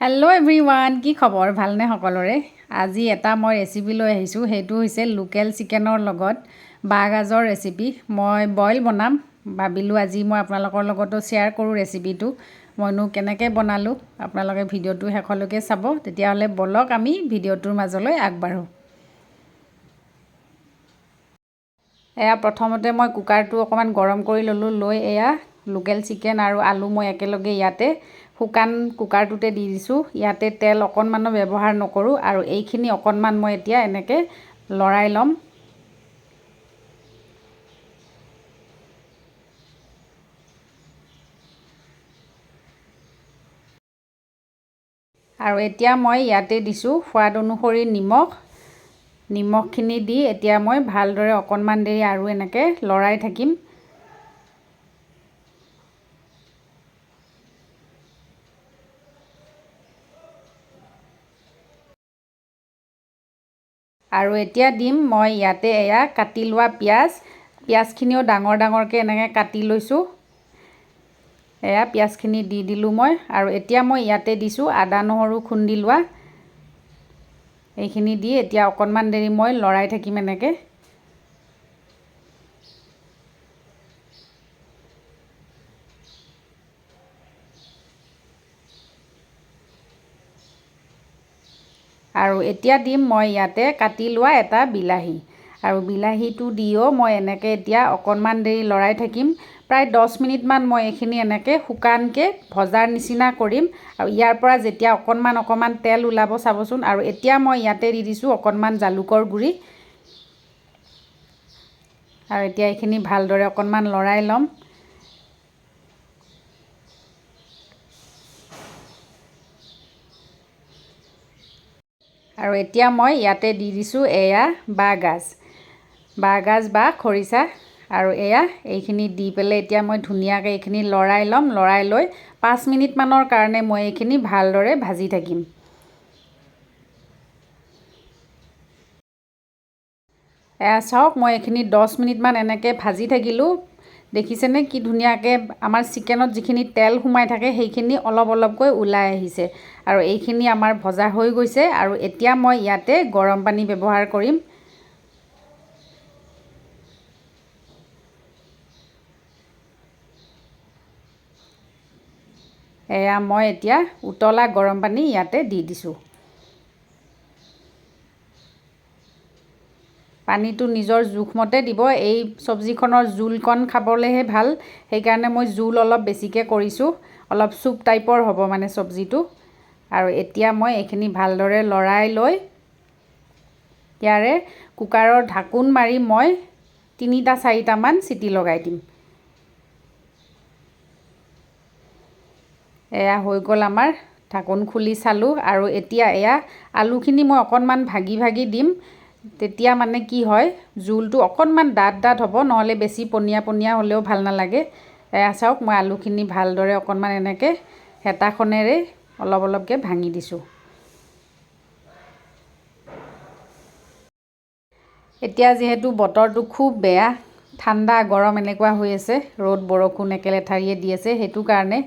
Hello' everyone, কি খবৰ? ভালনে সকলোৰে? আজি এটা মই ৰেচিপি লৈ আহিছোঁ। সেইটো হৈছে লোকেল চিকেনৰ লগত বাঁহগাজৰ ৰেচিপি। মই বইল বনাম, ভাবিলোঁ আজি মই আপোনালোকৰ লগতো শ্বেয়াৰ কৰোঁ ৰেচিপিটো। মইনো কেনেকৈ বনালোঁ, আপোনালোকে ভিডিঅ'টো শেষলৈকে চাব। তেতিয়াহ'লে বলক আমি ভিডিঅ'টোৰ মাজলৈ আগবাঢ়োঁ। এয়া প্ৰথমতে মই কুকাৰটো অকণমান গৰম কৰি ল'লোঁ। লৈ এয়া লোকেল চিকেন আৰু আলু মই একেলগে ইয়াতে শুকান কুকাৰটোতে দি দিছোঁ। ইয়াতে তেল অকণমানো ব্যৱহাৰ নকৰোঁ আৰু এইখিনি অকণমান মই এতিয়া এনেকৈ লৰাই ল'ম। আৰু এতিয়া মই ইয়াতে দিছোঁ সোৱাদ অনুসৰি নিমখখিনি দি এতিয়া মই ভালদৰে অকণমান দেৰি আৰু এনেকৈ লৰাই থাকিম। আৰু এতিয়া দিম মই ইয়াতে এয়া কাটি লোৱা পিঁয়াজখিনিও ডাঙৰ ডাঙৰকৈ এনেকৈ কাটি লৈছোঁ। এয়া পিঁয়াজখিনি দি দিলোঁ মই। আৰু এতিয়া মই ইয়াতে দিছোঁ আদা নহৰু খুন্দি লোৱা। এইখিনি দি এতিয়া অকণমান দেৰি মই লৰাই থাকিম এনেকৈ। আৰু এতিয়া দিম মই ইয়াতে কাটি লোৱা এটা বিলাহী। আৰু বিলাহীটো দিও মই এনেকৈ এতিয়া অকণমান দেৰি লৰাই থাকিম। প্ৰায় 10 মিনিটমান মই এইখিনি এনেকৈ শুকানকৈ ভজাৰ নিচিনা কৰিম। আৰু ইয়াৰ পৰা যেতিয়া অকণমান তেল ওলাব চাবচোন। আৰু এতিয়া মই ইয়াতে দি দিছোঁ অকণমান জালুকৰ গুড়ি। আৰু এতিয়া এইখিনি ভালদৰে অকণমান লৰাই ল'ম। আৰু এতিয়া মই ইয়াতে দি দিছোঁ এয়া বাঁহগাজ বা খৰিচা। আৰু এইখিনি দি পেলাই এতিয়া মই ধুনীয়াকৈ এইখিনি লৰাই ল'ম। লৰাই লৈ 5 মিনিটমানৰ কাৰণে মই এইখিনি ভালদৰে ভাজি থাকিম। এয়া চাওক, মই এইখিনি 10 মিনিটমান এনেকৈ ভাজি থাকিলোঁ। দেখিছেনে কি ধুনীয়াকৈ আমাৰ চিকেনত যিখিনি তেল সোমাই থাকে সেইখিনি অলপ অলপকৈ ওলাই আহিছে। আৰু এইখিনি আমাৰ ভজা হৈ গৈছে। আৰু এতিয়া মই ইয়াতে গৰম পানী ব্যৱহাৰ কৰিম। এয়া মই এতিয়া উতলা গৰম পানী ইয়াতে দি দিছোঁ। পানীটো নিজৰ জোখমতে দিব। এই চব্জিখনৰ জোলকণ খাবলৈহে ভাল, সেইকাৰণে মই জোল অলপ বেছিকৈ কৰিছোঁ। অলপ চুপ টাইপৰ হ'ব মানে চব্জিটো। আৰু এতিয়া মই এইখিনি ভালদৰে লৰাই লৈ ইয়াৰে কুকাৰৰ ঢাকোন মাৰি মই 3-4টামান চিটি লগাই দিম। এয়া হৈ গ'ল আমাৰ। ঢাকোন খুলি চালোঁ। আৰু এতিয়া এয়া আলুখিনি মই অকণমান ভাগি ভাগি দিম। তেতিয়া মানে কি হয়, জোলটো অকণমান ডাঠ হ'ব, নহ'লে বেছি পনীয়া হ'লেও ভাল নালাগে। এয়া চাওক, মই আলুখিনি ভালদৰে অকণমান এনেকৈ হেতাখনেৰে অলপ অলপকৈ ভাঙি দিছোঁ। এতিয়া যিহেতু বতৰটো খুব বেয়া, ঠাণ্ডা গৰম এনেকুৱা হৈ আছে, ৰ'দ বৰষুণ একেলেঠাৰিয়ে দি আছে, সেইটো কাৰণে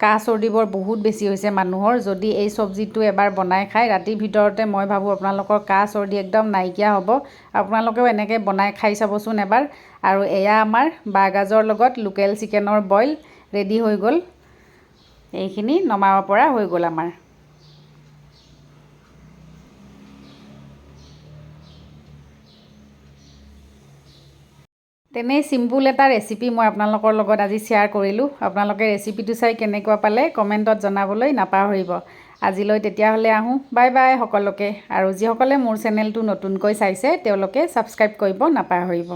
কাহ চৰ্দিবোৰ বহুত বেছি হৈছে মানুহৰ। যদি এই চব্জিটো এবাৰ বনাই খায়, ৰাতিৰ ভিতৰতে মই ভাবোঁ আপোনালোকৰ কাহ চৰ্দি একদম নাইকিয়া হ'ব। আপোনালোকেও এনেকৈ বনাই খাই চাবচোন এবাৰ। আৰু এয়া আমাৰ বাঁহগাজৰ লগত লোকেল চিকেনৰ বইল ৰেডি হৈ গ'ল। এইখিনি নমাব পৰা হৈ গ'ল আমাৰ। তেনেই চিম্পুল এটা ৰেচিপি মই আপোনালোকৰ লগত আজি শ্বেয়াৰ কৰিলোঁ। আপোনালোকে ৰেচিপিটো চাই কেনেকুৱা পালে কমেণ্টত জনাবলৈ নাপাহৰিব। আজিলৈ তেতিয়াহ'লে আহোঁ। বাই বাই সকলোকে। আৰু যিসকলে মোৰ চেনেলটো নতুনকৈ চাইছে তেওঁলোকে ছাবস্ক্ৰাইব কৰিব নাপাহৰিব।